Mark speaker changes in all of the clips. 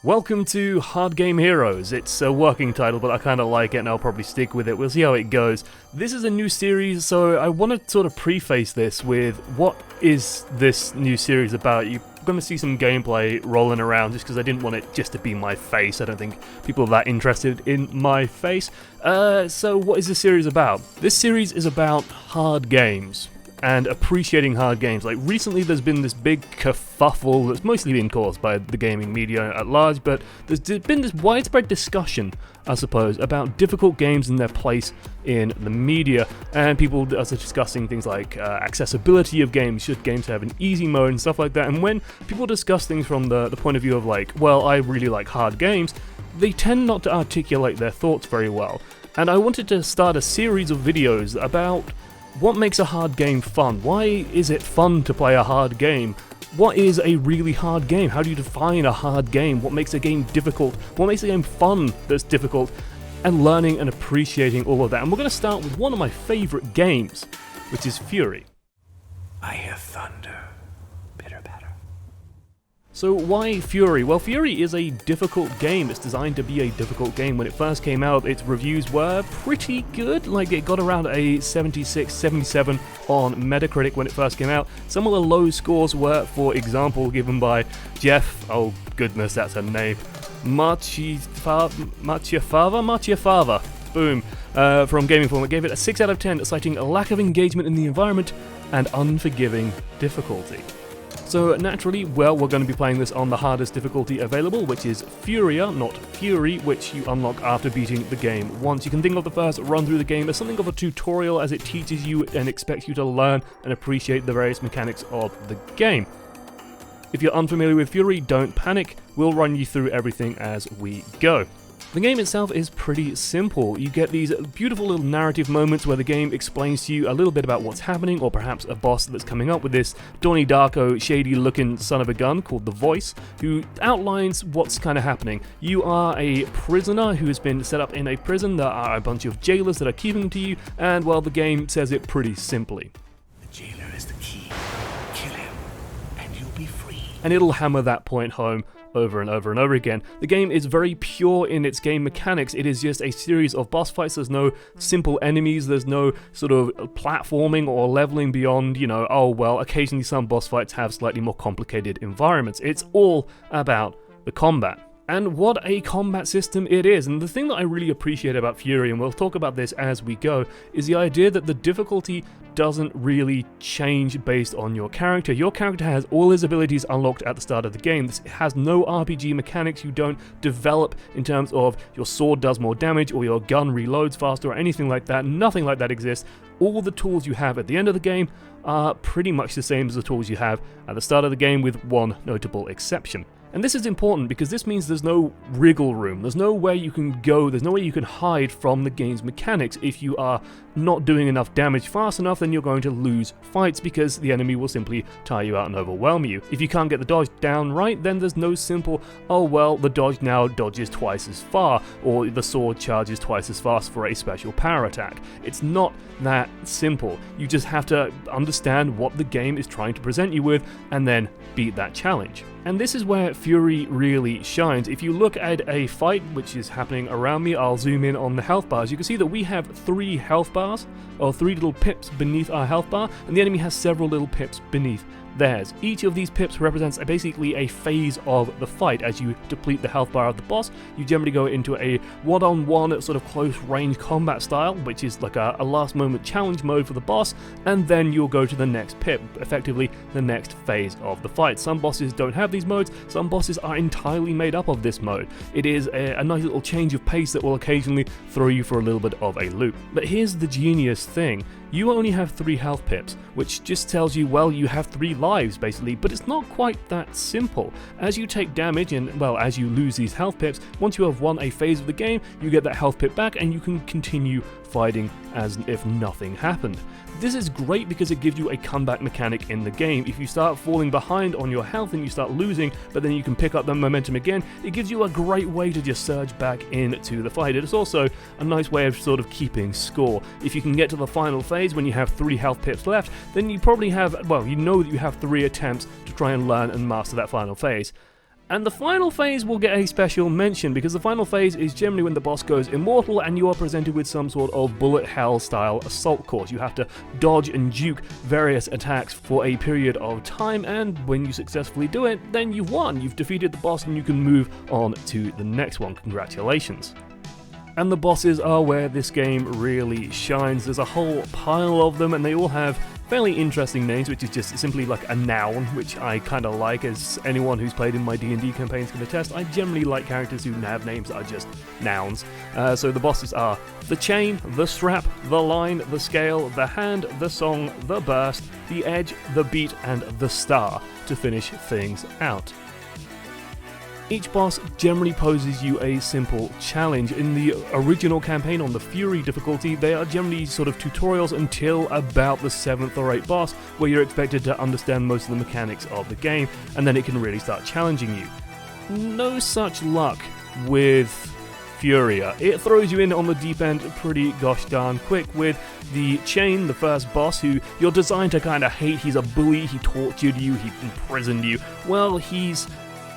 Speaker 1: Welcome to Hard Game Heroes. It's a working title, but I kind of like it and I'll probably stick with it. We'll see how it goes. This is a new series, so I want to sort of preface this with what is this new series about. You're going to see some gameplay rolling around just because I didn't want it just to be my face. I don't think people are that interested in my face. So what is this series about? This series is about hard games and appreciating hard games. Like, recently there's been this big kerfuffle that's mostly been caused by the gaming media at large, but there's been this widespread discussion, I suppose, about difficult games and their place in the media, and people are discussing things like accessibility of games. Should games have an easy mode and stuff like that? And when people discuss things from the point of view of like, well, I really like hard games, they tend not to articulate their thoughts very well. And I wanted to start a series of videos about what makes a hard game fun? Why is it fun to play a hard game? What is a really hard game? How do you define a hard game? What makes a game difficult? What makes a game fun that's difficult? And learning and appreciating all of that. And we're going to start with one of my favourite games, which is Furi.
Speaker 2: I hear thunder. Pitter patter.
Speaker 1: So why Furi? Well, Furi is a difficult game. It's designed to be a difficult game. When it first came out, its reviews were pretty good. Like, it got around a 76, 77 on Metacritic when it first came out. Some of the low scores were, for example, given by Jeff, oh goodness, that's her name, Machiafava, boom, from Gaming Informer. It gave it a 6 out of 10, citing a lack of engagement in the environment and unforgiving difficulty. So naturally, well, we're going to be playing this on the hardest difficulty available, which is Furier, not Fury, which you unlock after beating the game once. You can think of the first run through the game as something of a tutorial, as it teaches you and expects you to learn and appreciate the various mechanics of the game. If you're unfamiliar with Furi, don't panic, we'll run you through everything as we go. The game itself is pretty simple. You get these beautiful little narrative moments where the game explains to you a little bit about what's happening, or perhaps a boss that's coming up with this Donnie Darko, shady-looking son of a gun called The Voice, who outlines what's kind of happening. You are a prisoner who has been set up in a prison. There are a bunch of jailers that are keeping to you, and, well, the game says it pretty simply.
Speaker 2: The jailer is the key. Kill him, and you'll be free.
Speaker 1: And it'll hammer that point home over and over and over again. The game is very pure in its game mechanics. It is just a series of boss fights. There's no simple enemies. There's no sort of platforming or leveling beyond, oh well, occasionally some boss fights have slightly more complicated environments. It's all about the combat. And what a combat system it is. And the thing that I really appreciate about Furi, and we'll talk about this as we go, is the idea that the difficulty doesn't really change based on your character. Your character has all his abilities unlocked at the start of the game. This has no RPG mechanics. You don't develop in terms of your sword does more damage or your gun reloads faster or anything like that. Nothing like that exists. All the tools you have at the end of the game are pretty much the same as the tools you have at the start of the game, with one notable exception. And this is important because this means there's no wriggle room, there's nowhere you can go, there's no way you can hide from the game's mechanics. If you are not doing enough damage fast enough, then you're going to lose fights because the enemy will simply tire you out and overwhelm you. If you can't get the dodge down right, then there's no simple, oh well, the dodge now dodges twice as far, or the sword charges twice as fast for a special power attack. It's not that simple. You just have to understand what the game is trying to present you with and then beat that challenge. And this is where Furi really shines. If you look at a fight which is happening around me, I'll zoom in on the health bars. You can see that we have 3 health bars, or 3 little pips beneath our health bar, and the enemy has several little pips beneath theirs. Each of these pips represents basically a phase of the fight. As you deplete the health bar of the boss, you generally go into a one-on-one sort of close range combat style, which is like a last moment challenge mode for the boss, and then you'll go to the next pip, effectively the next phase of the fight. Some bosses don't have these modes, some bosses are entirely made up of this mode. It is a nice little change of pace that will occasionally throw you for a little bit of a loop. But here's the genius thing. You only have 3 health pips, which just tells you, well, you have 3 lives basically, but it's not quite that simple. As you take damage and, well, as you lose these health pips, once you have won a phase of the game, you get that health pip back and you can continue fighting as if nothing happened. This is great because it gives you a comeback mechanic in the game. If you start falling behind on your health and you start losing, but then you can pick up the momentum again, it gives you a great way to just surge back into the fight. It is also a nice way of sort of keeping score. If you can get to the final phase when you have 3 health pips left, then you probably have, well, you know that you have 3 attempts to try and learn and master that final phase. And the final phase will get a special mention, because the final phase is generally when the boss goes immortal and you are presented with some sort of bullet hell style assault course. You have to dodge and juke various attacks for a period of time, and when you successfully do it, then you've won. You've defeated the boss and you can move on to the next one. Congratulations. And the bosses are where this game really shines. There's a whole pile of them and they all have fairly interesting names, which is just simply like a noun, which I kind of like, as anyone who's played in my D&D campaigns can attest. I generally like characters who have names that are just nouns. So the bosses are the chain, the strap, the line, the scale, the hand, the song, the burst, the edge, the beat, and the star to finish things out. Each boss generally poses you a simple challenge. In the original campaign on the Furi difficulty, they are generally sort of tutorials until about the 7th or 8th boss, where you're expected to understand most of the mechanics of the game, and then it can really start challenging you. No such luck with Furier. It throws you in on the deep end pretty gosh darn quick with the Chain, the first boss, who you're designed to kind of hate. He's a bully, he tortured you, he imprisoned you. Well, he's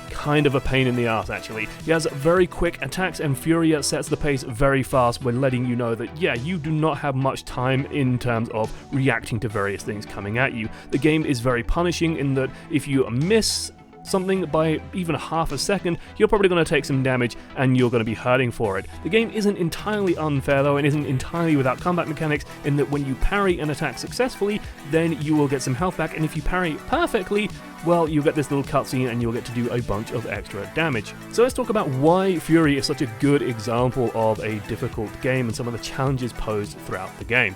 Speaker 1: kind of a pain in the ass, actually. He has very quick attacks, and Furier sets the pace very fast when letting you know that, yeah, you do not have much time in terms of reacting to various things coming at you. The game is very punishing in that if you miss something by even half a second, you're probably going to take some damage and you're going to be hurting for it. The game isn't entirely unfair though, and isn't entirely without combat mechanics, in that when you parry an attack successfully, then you will get some health back, and if you parry perfectly, well, you'll get this little cutscene and you'll get to do a bunch of extra damage. So let's talk about why Furi is such a good example of a difficult game and some of the challenges posed throughout the game.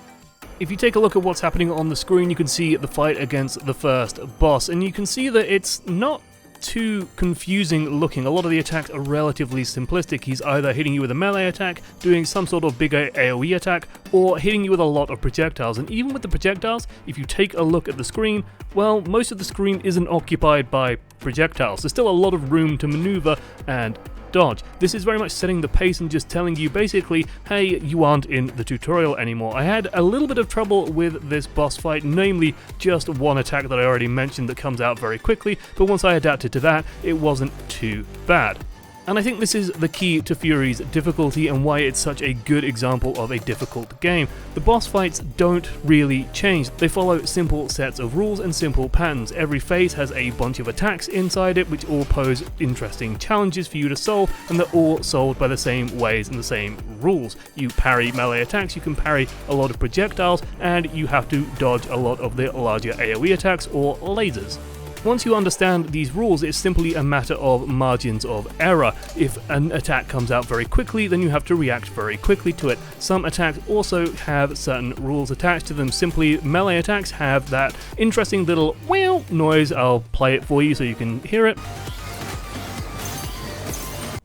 Speaker 1: If you take a look at what's happening on the screen, you can see the fight against the first boss, and you can see that it's not too confusing looking. A lot of the attacks are relatively simplistic. He's either hitting you with a melee attack, doing some sort of bigger AoE attack, or hitting you with a lot of projectiles. And even with the projectiles, if you take a look at the screen, well, most of the screen isn't occupied by projectiles. There's still a lot of room to maneuver and dodge. This is very much setting the pace and just telling you basically, hey, you aren't in the tutorial anymore. I had a little bit of trouble with this boss fight, namely just one attack that I already mentioned that comes out very quickly, but once I adapted to that, it wasn't too bad. And I think this is the key to Furi's difficulty and why it's such a good example of a difficult game. The boss fights don't really change. They follow simple sets of rules and simple patterns. Every phase has a bunch of attacks inside it, which all pose interesting challenges for you to solve, and they're all solved by the same ways and the same rules. You parry melee attacks, you can parry a lot of projectiles, and you have to dodge a lot of the larger AoE attacks or lasers. Once you understand these rules, it's simply a matter of margins of error. If an attack comes out very quickly, then you have to react very quickly to it. Some attacks also have certain rules attached to them. Simply, melee attacks have that interesting little wheel noise. I'll play it for you so you can hear it.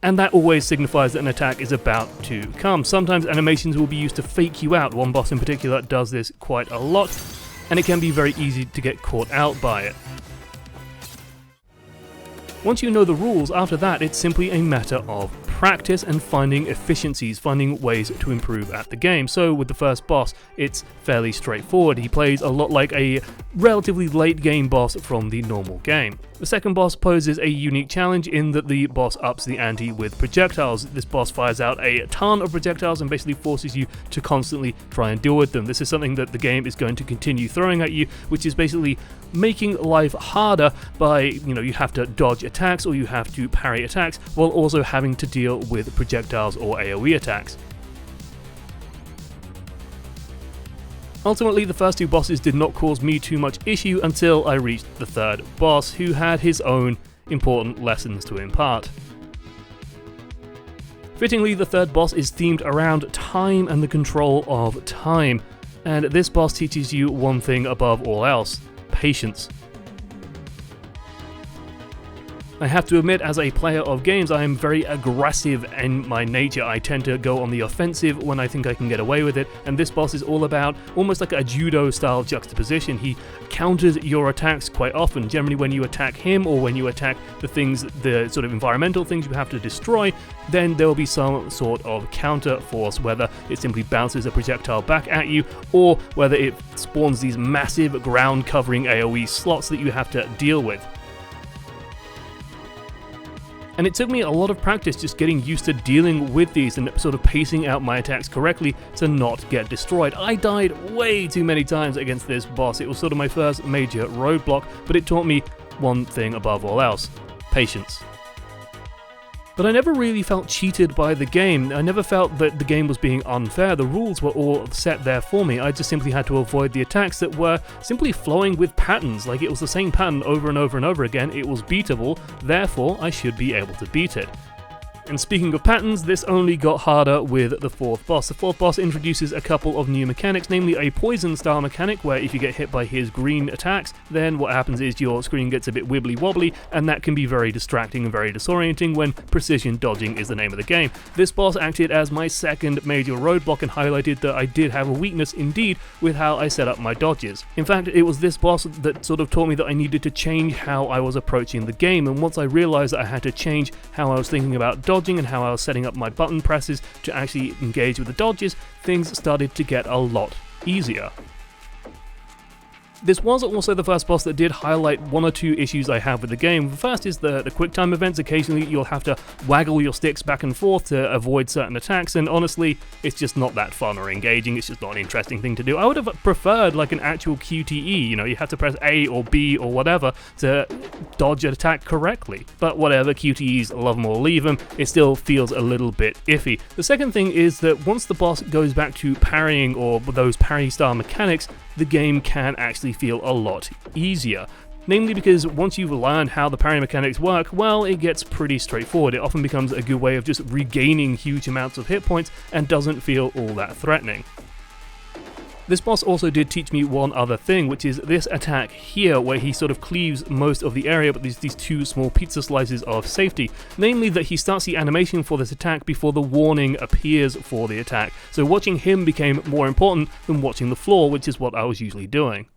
Speaker 1: And that always signifies that an attack is about to come. Sometimes animations will be used to fake you out. One boss in particular does this quite a lot, and it can be very easy to get caught out by it. Once you know the rules, after that it's simply a matter of practice and finding efficiencies, finding ways to improve at the game. So with the first boss, it's fairly straightforward. He plays a lot like a relatively late game boss from the normal game. The second boss poses a unique challenge in that the boss ups the ante with projectiles. This boss fires out a ton of projectiles and basically forces you to constantly try and deal with them. This is something that the game is going to continue throwing at you, which is basically making life harder by, you have to dodge attacks or you have to parry attacks while also having to deal with projectiles or AoE attacks. Ultimately, the first two bosses did not cause me too much issue until I reached the third boss, who had his own important lessons to impart. Fittingly, the third boss is themed around time and the control of time, and this boss teaches you one thing above all else: patience. I have to admit, as a player of games, I am very aggressive in my nature. I tend to go on the offensive when I think I can get away with it, and this boss is all about almost like a judo-style juxtaposition. He counters your attacks quite often. Generally, when you attack him or when you attack the sort of environmental things you have to destroy, then there will be some sort of counter force, whether it simply bounces a projectile back at you, or whether it spawns these massive ground-covering AoE slots that you have to deal with. And it took me a lot of practice just getting used to dealing with these and sort of pacing out my attacks correctly to not get destroyed. I died way too many times against this boss. It was sort of my first major roadblock, but it taught me one thing above all else: patience. But I never really felt cheated by the game. I never felt that the game was being unfair. The rules were all set there for me. I just simply had to avoid the attacks that were simply flowing with patterns. Like, it was the same pattern over and over and over again. It was beatable, therefore I should be able to beat it. And speaking of patterns, this only got harder with the fourth boss. The fourth boss introduces a couple of new mechanics, namely a poison style mechanic where if you get hit by his green attacks, then what happens is your screen gets a bit wibbly wobbly, and that can be very distracting and very disorienting when precision dodging is the name of the game. This boss acted as my second major roadblock and highlighted that I did have a weakness indeed with how I set up my dodges. In fact, it was this boss that sort of taught me that I needed to change how I was approaching the game, and once I realized that I had to change how I was thinking about dodging and how I was setting up my button presses to actually engage with the dodges, things started to get a lot easier. This was also the first boss that did highlight one or two issues I have with the game. The first is the quick time events. Occasionally you'll have to waggle your sticks back and forth to avoid certain attacks, and honestly, it's just not that fun or engaging. It's just not an interesting thing to do. I would have preferred like an actual QTE, you know, you have to press A or B or whatever to dodge an attack correctly. But whatever, QTEs, love them or leave them, it still feels a little bit iffy. The second thing is that once the boss goes back to parrying or those parry style mechanics, the game can actually feel a lot easier. Namely because once you've learned how the parry mechanics work, well, it gets pretty straightforward. It often becomes a good way of just regaining huge amounts of hit points and doesn't feel all that threatening. This boss also did teach me one other thing, which is this attack here, where he sort of cleaves most of the area, but there's these two small pizza slices of safety. Namely that he starts the animation for this attack before the warning appears for the attack. So watching him became more important than watching the floor, which is what I was usually doing.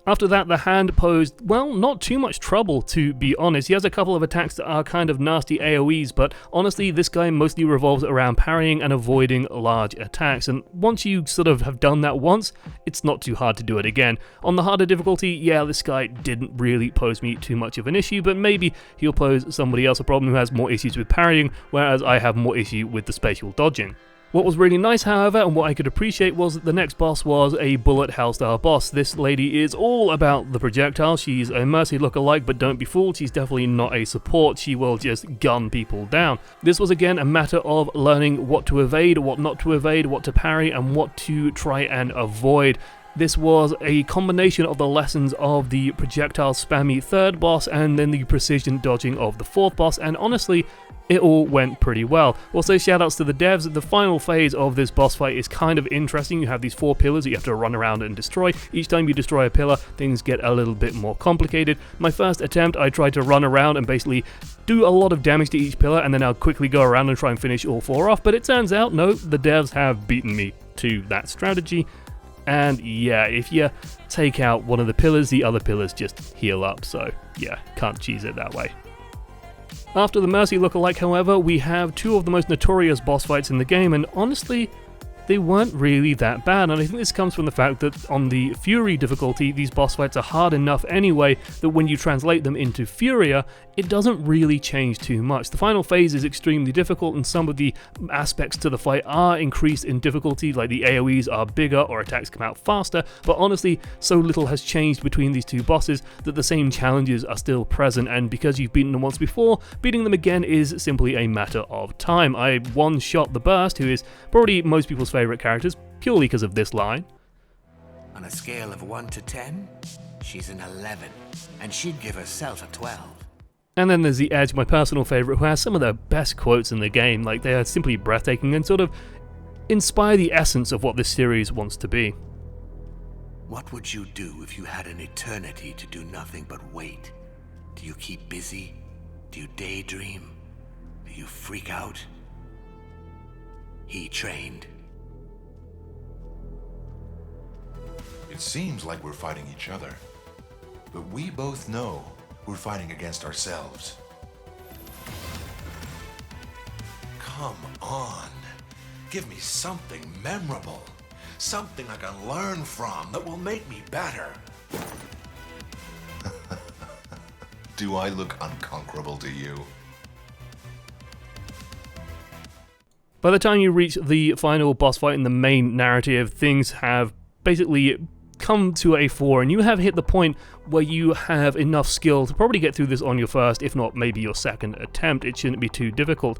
Speaker 1: After that, the hand posed, well, not too much trouble, to be honest. He has a couple of attacks that are kind of nasty AoEs, but honestly, this guy mostly revolves around parrying and avoiding large attacks, and once you sort of have done that once, it's not too hard to do it again. On the harder difficulty, yeah, this guy didn't really pose me too much of an issue, but maybe he'll pose somebody else a problem who has more issues with parrying, whereas I have more issue with the spatial dodging. What was really nice, however, and what I could appreciate, was that the next boss was a bullet hell style boss. This lady is all about the projectile. She's a Mercy lookalike, but don't be fooled, she's definitely not a support. She will just gun people down. This was again a matter of learning what to evade, what not to evade, what to parry, and what to try and avoid. This was a combination of the lessons of the projectile spammy third boss and then the precision dodging of the fourth boss, and honestly, it all went pretty well. Also, shoutouts to the devs. The final phase of this boss fight is kind of interesting. You have these 4 pillars that you have to run around and destroy. Each time you destroy a pillar, things get a little bit more complicated. My first attempt, I tried to run around and basically do a lot of damage to each pillar, and then I'll quickly go around and try and finish all 4 off, but it turns out, no, the devs have beaten me to that strategy. And yeah, if you take out one of the pillars, the other pillars just heal up, so yeah, can't cheese it that way. After the Mercy lookalike, however, we have 2 of the most notorious boss fights in the game, and honestly, they weren't really that bad, and I think this comes from the fact that on the Furi difficulty, these boss fights are hard enough anyway that when you translate them into Furier, it doesn't really change too much. The final phase is extremely difficult, and some of the aspects to the fight are increased in difficulty, like the AoEs are bigger or attacks come out faster, but honestly, so little has changed between these 2 bosses that the same challenges are still present, and because you've beaten them once before, beating them again is simply a matter of time. I one-shot the Burst, who is probably most people's favourite characters, purely because of this line.
Speaker 2: On a scale of 1 to 10, she's an 11, and she'd give herself a 12.
Speaker 1: And then there's the Edge, my personal favourite, who has some of the best quotes in the game. Like, they are simply breathtaking and sort of inspire the essence of what this series wants to be.
Speaker 2: What would you do if you had an eternity to do nothing but wait? Do you keep busy? Do you daydream? Do you freak out? He trained.
Speaker 3: It seems like we're fighting each other, but we both know we're fighting against ourselves. Come on, give me something memorable, something I can learn from that will make me better. Do I look unconquerable to you?
Speaker 1: By the time you reach the final boss fight in the main narrative, things have basically come to a fore, and you have hit the point where you have enough skill to probably get through this on your first, if not maybe your second attempt. It shouldn't be too difficult.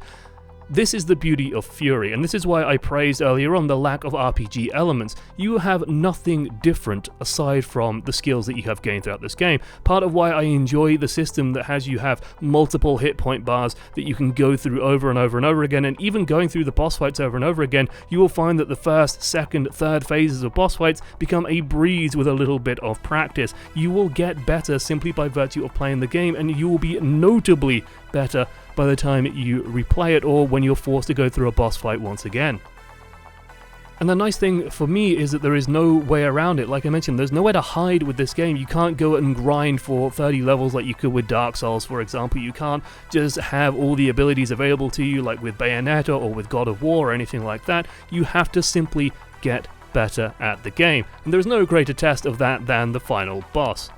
Speaker 1: This is the beauty of Furi, and this is why I praised earlier on the lack of RPG elements. You have nothing different aside from the skills that you have gained throughout this game. Part of why I enjoy the system that has you have multiple hit point bars that you can go through over and over and over again, and even going through the boss fights over and over again, you will find that the first, second, third phases of boss fights become a breeze with a little bit of practice. You will get better simply by virtue of playing the game, and you will be notably better by the time you replay it or when you're forced to go through a boss fight once again. And the nice thing for me is that there is no way around it. Like I mentioned, there's nowhere to hide with this game. You can't go and grind for 30 levels like you could with Dark Souls, for example. You can't just have all the abilities available to you like with Bayonetta or with God of War or anything like that. You have to simply get better at the game. And there's no greater test of that than the final boss.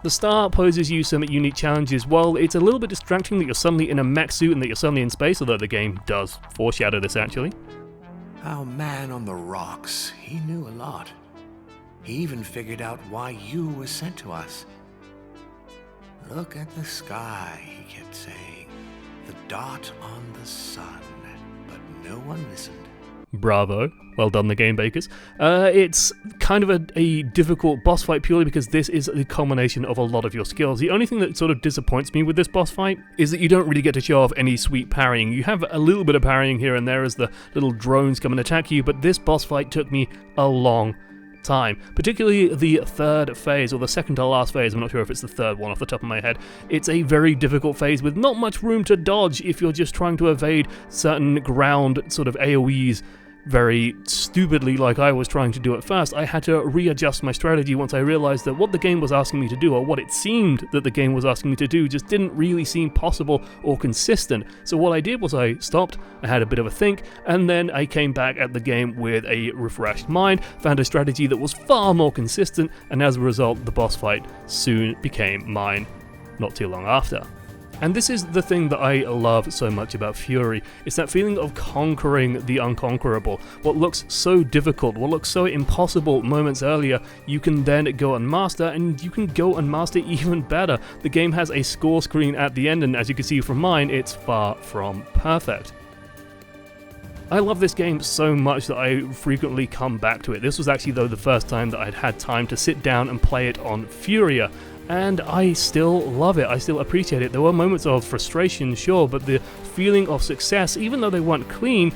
Speaker 1: The start poses you some unique challenges. While it's a little bit distracting that you're suddenly in a mech suit and that you're suddenly in space, although the game does foreshadow this actually.
Speaker 2: Our man on the rocks, he knew a lot. He even figured out why you were sent to us. Look at the sky, he kept saying. The dot on the sun. But no one listened.
Speaker 1: Bravo. Well done, the game bakers. It's kind of a difficult boss fight purely because this is the culmination of a lot of your skills. The only thing that sort of disappoints me with this boss fight is that you don't really get to show off any sweet parrying. You have a little bit of parrying here and there as the little drones come and attack you, but this boss fight took me a long time, particularly the third phase, or the second to last phase. I'm not sure if it's the third one off the top of my head. It's a very difficult phase with not much room to dodge if you're just trying to evade certain ground sort of AoEs very stupidly like I was trying to do at first. I had to readjust my strategy once I realized that what the game was asking me to do, or what it seemed that the game was asking me to do, just didn't really seem possible or consistent. So what I did was I stopped, I had a bit of a think, and then I came back at the game with a refreshed mind, found a strategy that was far more consistent, and as a result the boss fight soon became mine, not too long after. And this is the thing that I love so much about Furi. It's that feeling of conquering the unconquerable. What looks so difficult, what looks so impossible moments earlier, you can then go and master, and you can go and master even better. The game has a score screen at the end, and as you can see from mine, it's far from perfect. I love this game so much that I frequently come back to it. This was actually, though, the first time that I'd had time to sit down and play it on Furier. And I still love it, I still appreciate it. There were moments of frustration, sure, but the feeling of success, even though they weren't clean,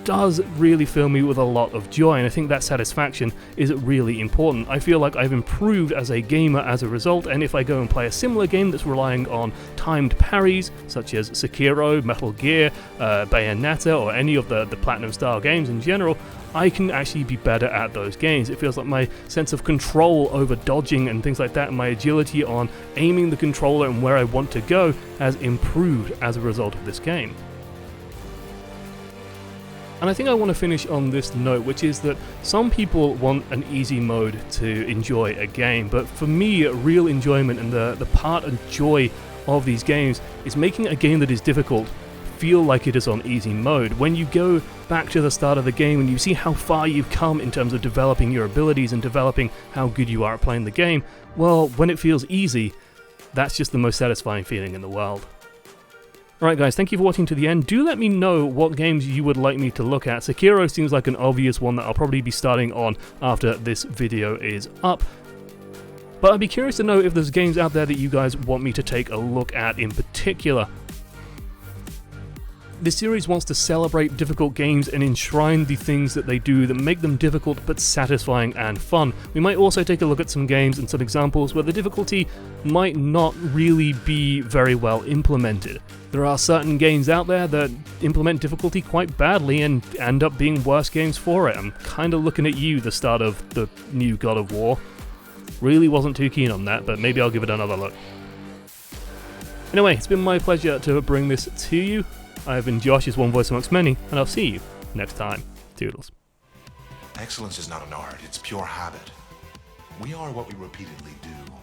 Speaker 1: does really fill me with a lot of joy, and I think that satisfaction is really important. I feel like I've improved as a gamer as a result, and if I go and play a similar game that's relying on timed parries, such as Sekiro, Metal Gear, Bayonetta, or any of the Platinum style games in general, I can actually be better at those games. It feels like my sense of control over dodging and things like that, and my agility on aiming the controller and where I want to go has improved as a result of this game. And I think I want to finish on this note, which is that some people want an easy mode to enjoy a game, but for me, real enjoyment and the part and joy of these games is making a game that is difficult feel like it is on easy mode. When you go back to the start of the game and you see how far you've come in terms of developing your abilities and developing how good you are at playing the game, well, when it feels easy, that's just the most satisfying feeling in the world. Alright guys, thank you for watching to the end. Do let me know what games you would like me to look at. Sekiro seems like an obvious one that I'll probably be starting on after this video is up. But I'd be curious to know if there's games out there that you guys want me to take a look at in particular. This series wants to celebrate difficult games and enshrine the things that they do that make them difficult but satisfying and fun. We might also take a look at some games and some examples where the difficulty might not really be very well implemented. There are certain games out there that implement difficulty quite badly and end up being worse games for it. I'm kind of looking at you, the start of the new God of War. Really wasn't too keen on that, but maybe I'll give it another look. Anyway, it's been my pleasure to bring this to you. I've been Josh, is one voice amongst many, and I'll see you next time. Toodles.
Speaker 3: Excellence is not an art, it's pure habit. We are what we repeatedly do.